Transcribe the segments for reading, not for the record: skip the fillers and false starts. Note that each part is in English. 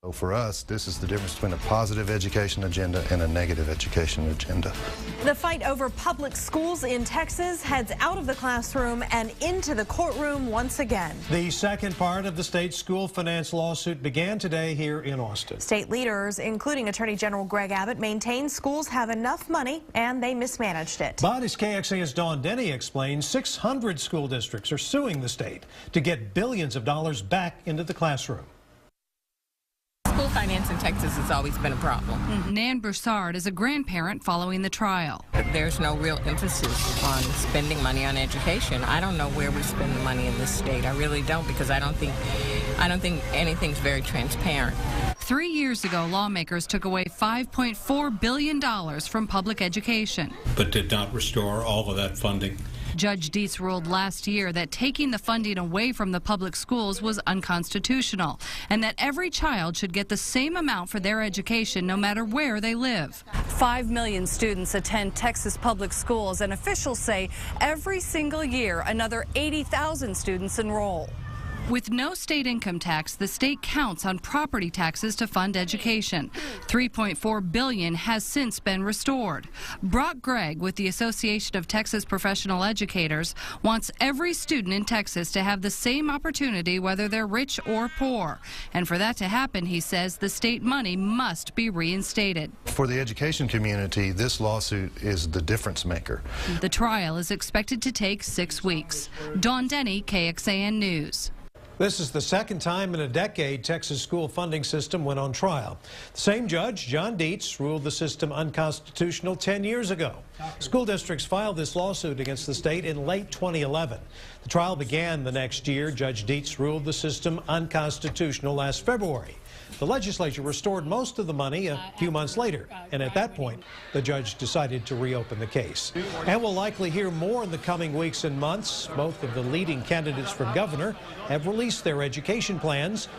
So for us, this is the difference between a positive education agenda and a negative education agenda. The fight over public schools in Texas heads out of the classroom and into the courtroom once again. The second part of the state school finance lawsuit began today here in Austin. State leaders, including Attorney General Greg Abbott, maintain schools have enough money and they mismanaged it. But as KXAN's Dawn Denny explains, 600 school districts are suing the state to get billions of dollars back into the classroom. School finance in Texas has always been a problem. Nan Broussard is a grandparent following the trial. There's no real emphasis on spending money on education. I don't know where we spend the money in this state. I really don't, because I don't think anything's very transparent. 3 years ago, lawmakers took away $5.4 billion from public education, but did not restore all of that funding. Judge Dietz ruled last year that taking the funding away from the public schools was unconstitutional and that every child should get the same amount for their education no matter where they live. 5 million students attend Texas public schools, and officials say every single year another 80,000 students enroll. With no state income tax, the state counts on property taxes to fund education. $3.4 billion has since been restored. Brock Gregg with the Association of Texas Professional Educators wants every student in Texas to have the same opportunity whether they're rich or poor. And for that to happen, he says, the state money must be reinstated. For the education community, this lawsuit is the difference maker. The trial is expected to take 6 weeks. Dawn Denny, KXAN News. This is the second time in a decade Texas school funding system went on trial. The same judge, John Dietz, ruled the system unconstitutional 10 years ago. School districts filed this lawsuit against the state in late 2011. The trial began the next year. Judge Dietz ruled the system unconstitutional last February. The legislature restored most of the money a few months later, and at that point, the judge decided to reopen the case. And we'll likely hear more in the coming weeks and months. Both of the leading candidates for governor have released their education plans.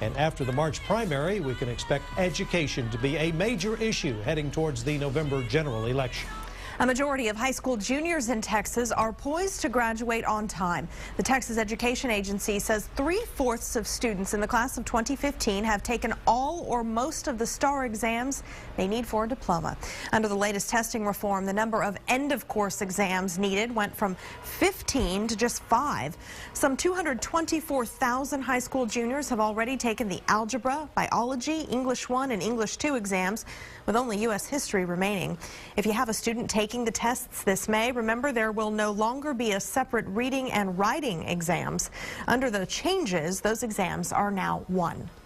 And after the March primary, we can expect education to be a major issue heading towards the November general election. A majority of high school juniors in Texas are poised to graduate on time. The Texas Education Agency says 3/4 of students in the class of 2015 have taken all or most of the STAR exams they need for a diploma. Under the latest testing reform, the number of end-of-course exams needed went from 15 to just 5. Some 224,000 high school juniors have already taken the algebra, biology, English 1, and English 2 exams, with only U.S. history remaining. If you have a student taking the tests this May, remember there will no longer be a separate reading and writing exams. Under the changes, those exams are now one.